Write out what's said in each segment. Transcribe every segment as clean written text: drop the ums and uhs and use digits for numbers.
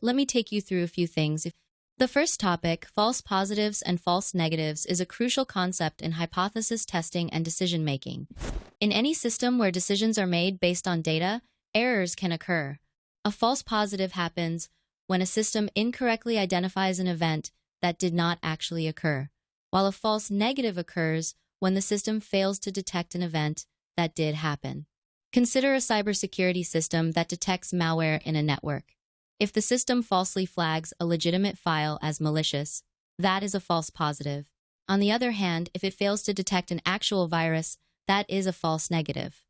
Let me take you through a few things. The first topic, false positives and false negatives, is a crucial concept in hypothesis testing and decision making. In any system where decisions are made based on data, errors can occur. A false positive happens when a system incorrectly identifies an event that did not actually occur, while a false negative occurs when the system fails to detect an event that did happen. Consider a cybersecurity system that detects malware in a network. If the system falsely flags a legitimate file as malicious, that is a false positive. On the other hand, if it fails to detect an actual virus, that is a false negative.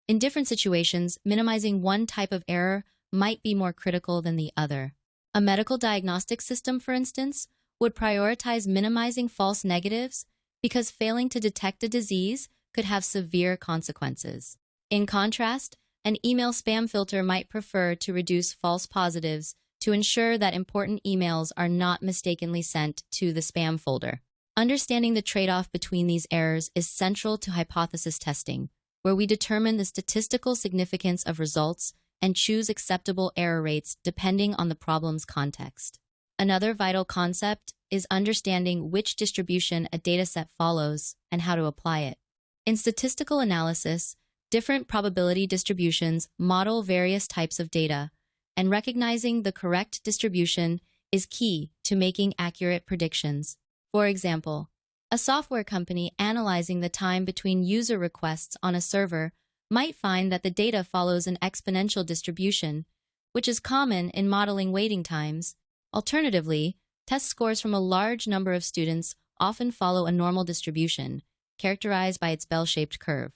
In different situations, minimizing one type of error might be more critical than the other. A medical diagnostic system, for instance, would prioritize minimizing false negatives because failing to detect a disease could have severe consequences. In contrast, an email spam filter might prefer to reduce false positives to ensure that important emails are not mistakenly sent to the spam folder. Understanding the trade-off between these errors is central to hypothesis testing, where we determine the statistical significance of results and choose acceptable error rates depending on the problem's context. Another vital concept is understanding which distribution a dataset follows and how to apply it. In statistical analysis, different probability distributions model various types of data, and recognizing the correct distribution is key to making accurate predictions. For example, a software company analyzing the time between user requests on a server might find that the data follows an exponential distribution, which is common in modeling waiting times. Alternatively, test scores from a large number of students often follow a normal distribution, characterized by its bell-shaped curve.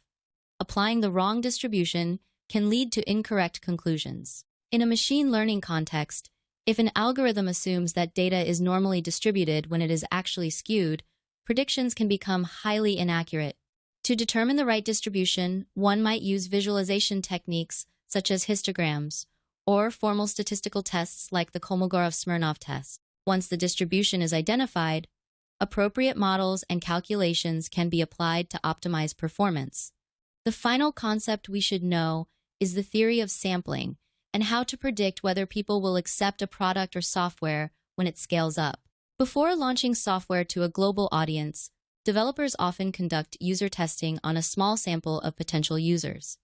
Applying the wrong distribution can lead to incorrect conclusions. In a machine learning context, if an algorithm assumes that data is normally distributed when it is actually skewed, predictions can become highly inaccurate. To determine the right distribution, one might use visualization techniques such as histograms or formal statistical tests like the Kolmogorov-Smirnov test. Once the distribution is identified, appropriate models and calculations can be applied to optimize performance. The final concept we should know is the theory of sampling and how to predict whether people will accept a product or software when it scales up. Before launching software to a global audience, developers often conduct user testing on a small sample of potential users.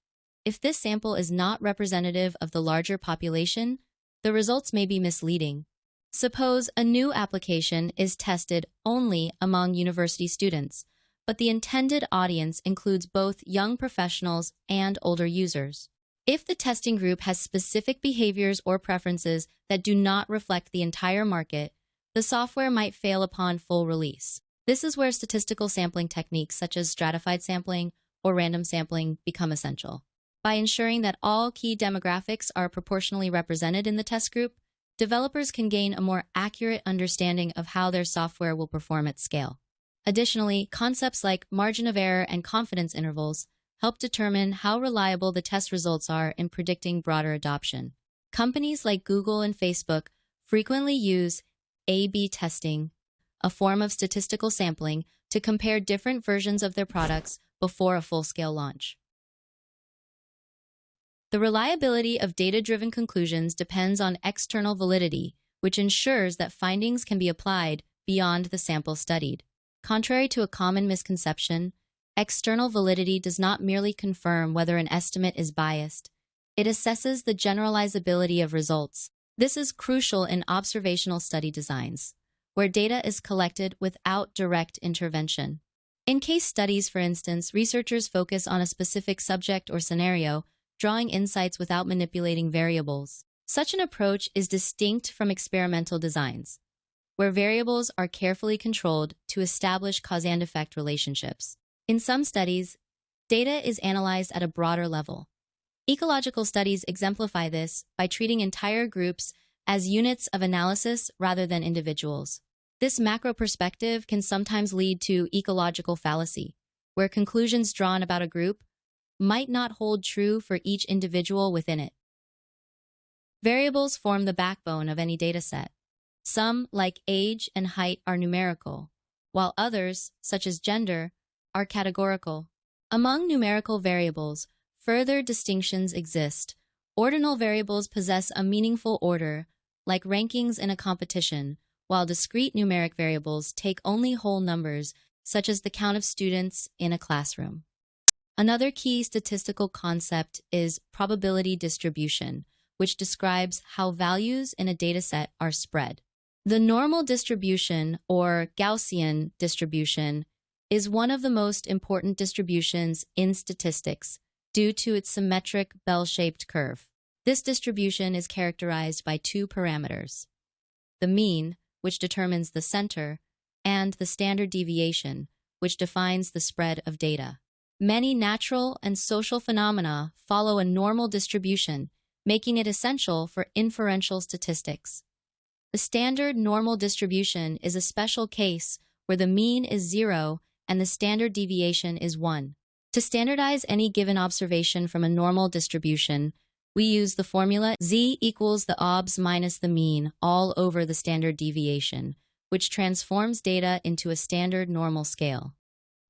If this sample is not representative of the larger population, the results may be misleading. Suppose a new application is tested only among university students, but the intended audience includes both young professionals and older users. If the testing group has specific behaviors or preferences that do not reflect the entire market, the software might fail upon full release. This is where statistical sampling techniques such as stratified sampling or random sampling become essential. By ensuring that all key demographics are proportionally represented in the test group, developers can gain a more accurate understanding of how their software will perform at scale. Additionally, concepts like margin of error and confidence intervals help determine how reliable the test results are in predicting broader adoption. Companies like Google and Facebook frequently use A/B testing, a form of statistical sampling, to compare different versions of their products before a full-scale launch. The reliability of data-driven conclusions depends on external validity, which ensures that findings can be applied beyond the sample studied. Contrary to a common misconception, external validity does not merely confirm whether an estimate is biased. It assesses the generalizability of results. This is crucial in observational study designs, where data is collected without direct intervention. In case studies, for instance, researchers focus on a specific subject or scenario, drawing insights without manipulating variables. Such an approach is distinct from experimental designs, where variables are carefully controlled to establish cause and effect relationships. In some studies, data is analyzed at a broader level. Ecological studies exemplify this by treating entire groups as units of analysis rather than individuals. This macro perspective can sometimes lead to ecological fallacy, where conclusions drawn about a group might not hold true for each individual within it. Variables form the backbone of any dataset. Some, like age and height, are numerical, while others, such as gender, are categorical. Among numerical variables, further distinctions exist. Ordinal variables possess a meaningful order, like rankings in a competition, while discrete numeric variables take only whole numbers, such as the count of students in a classroom. Another key statistical concept is probability distribution, which describes how values in a dataset are spread. The normal distribution, or Gaussian distribution, is one of the most important distributions in statistics due to its symmetric bell-shaped curve. This distribution is characterized by two parameters: the mean, which determines the center, and the standard deviation, which defines the spread of data. Many natural and social phenomena follow a normal distribution, making it essential for inferential statistics. The standard normal distribution is a special case where the mean is 0 and the standard deviation is 1. To standardize any given observation from a normal distribution, we use the formula z equals the obs minus the mean all over the standard deviation, which transforms data into a standard normal scale.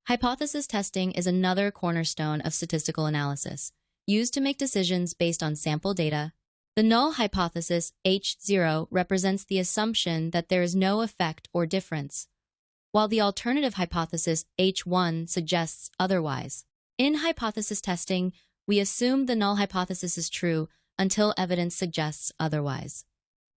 Hypothesis testing is another cornerstone of statistical analysis, used to make decisions based on sample data. The null hypothesis, H0, represents the assumption that there is no effect or difference, while the alternative hypothesis, H1, suggests otherwise. In hypothesis testing, we assume the null hypothesis is true until evidence suggests otherwise.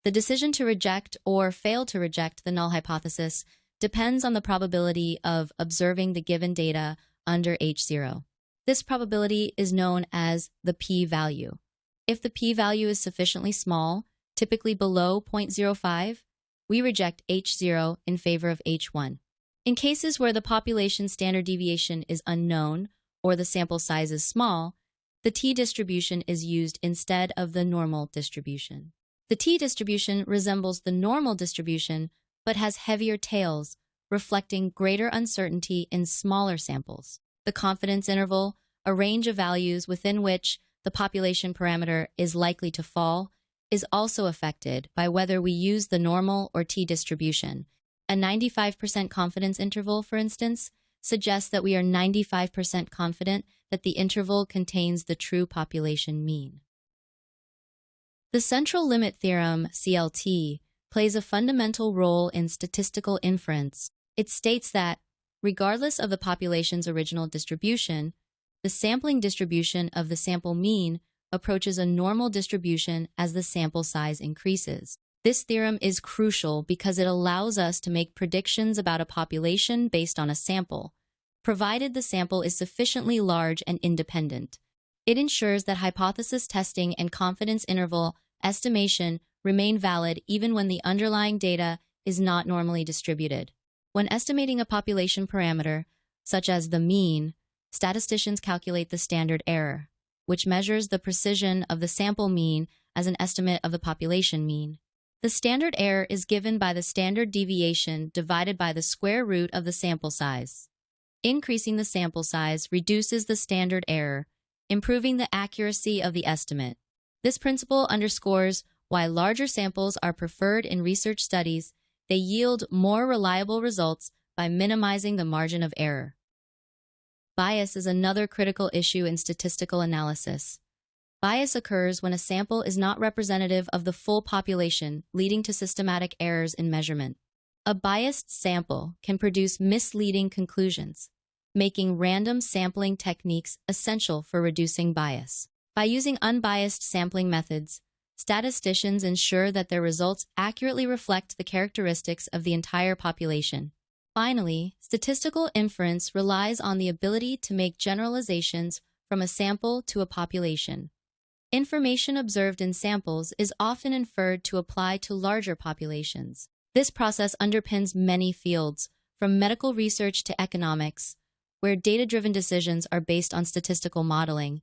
The decision to reject or fail to reject the null hypothesis depends on the probability of observing the given data under H0. This probability is known as the p-value. If the p-value is sufficiently small, typically below 0.05, we reject H0 in favor of H1. In cases where the population standard deviation is unknown or the sample size is small, the t-distribution is used instead of the normal distribution. The t-distribution resembles the normal distribution but has heavier tails, reflecting greater uncertainty in smaller samples. The confidence interval, a range of values within which the population parameter is likely to fall, is also affected by whether we use the normal or t-distribution. A 95% confidence interval, for instance, suggests that we are 95% confident that the interval contains the true population mean. The central limit theorem, CLT, plays a fundamental role in statistical inference. It states that, regardless of the population's original distribution, the sampling distribution of the sample mean approaches a normal distribution as the sample size increases. This theorem is crucial because it allows us to make predictions about a population based on a sample, provided the sample is sufficiently large and independent. It ensures that hypothesis testing and confidence interval estimation remain valid even when the underlying data is not normally distributed. When estimating a population parameter, such as the mean, statisticians calculate the standard error, which measures the precision of the sample mean as an estimate of the population mean. The standard error is given by the standard deviation divided by the square root of the sample size. Increasing the sample size reduces the standard error, improving the accuracy of the estimate. This principle underscores why larger samples are preferred in research studies. They yield more reliable results by minimizing the margin of error. Bias is another critical issue in statistical analysis. Bias occurs when a sample is not representative of the full population, leading to systematic errors in measurement. A biased sample can produce misleading conclusions, making random sampling techniques essential for reducing bias. By using unbiased sampling methods, statisticians ensure that their results accurately reflect the characteristics of the entire population. Finally, statistical inference relies on the ability to make generalizations from a sample to a population. Information observed in samples is often inferred to apply to larger populations. This process underpins many fields, from medical research to economics, where data-driven decisions are based on statistical modeling.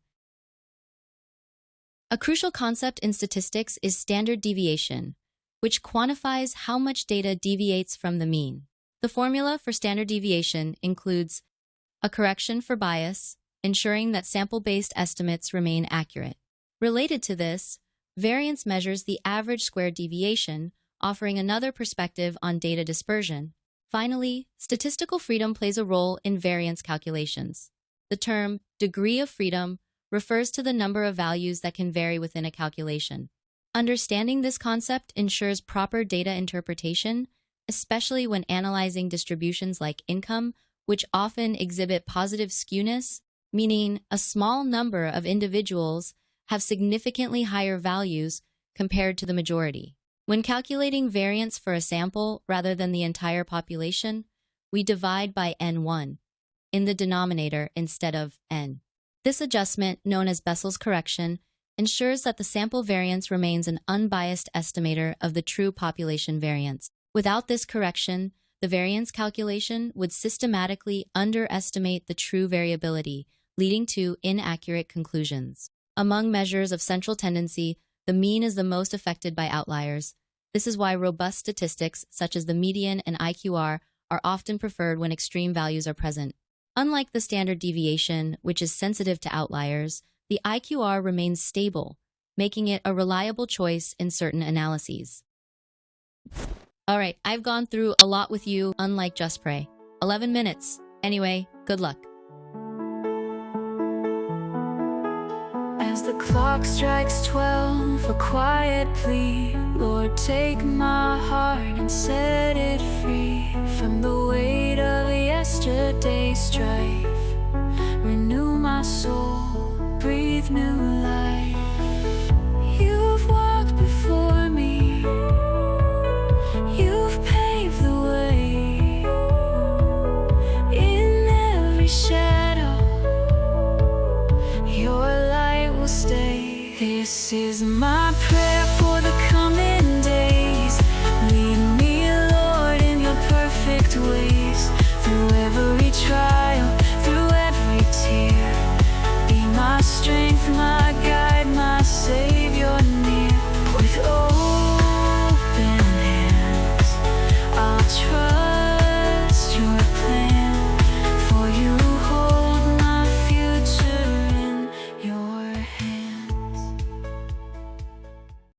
A crucial concept in statistics is standard deviation, which quantifies how much data deviates from the mean. The formula for standard deviation includes a correction for bias, ensuring that sample-based estimates remain accurate. Related to this, variance measures the average squared deviation, offering another perspective on data dispersion. Finally, statistical freedom plays a role in variance calculations. The term degree of freedom refers to the number of values that can vary within a calculation. Understanding this concept ensures proper data interpretation, especially when analyzing distributions like income, which often exhibit positive skewness, meaning a small number of individuals have significantly higher values compared to the majority. When calculating variance for a sample rather than the entire population, we divide by n1 in the denominator instead of n. This adjustment, known as Bessel's correction, ensures that the sample variance remains an unbiased estimator of the true population variance. Without this correction, the variance calculation would systematically underestimate the true variability, leading to inaccurate conclusions. Among measures of central tendency, the mean is the most affected by outliers. This is why robust statistics, such as the median and IQR, are often preferred when extreme values are present. Unlike the standard deviation, which is sensitive to outliers, the IQR remains stable, making it a reliable choice in certain analyses. All right, I've gone through a lot with you, unlike Just Pray. 11 minutes. Anyway, good luck. As the clock strikes 12, a quiet plea, Lord, take my heart and set it free from the weight of yesterday's strife. Renew my soul, breathe new life. You've walked before me, you've paved the way. In every shadow, your light will stay. This is my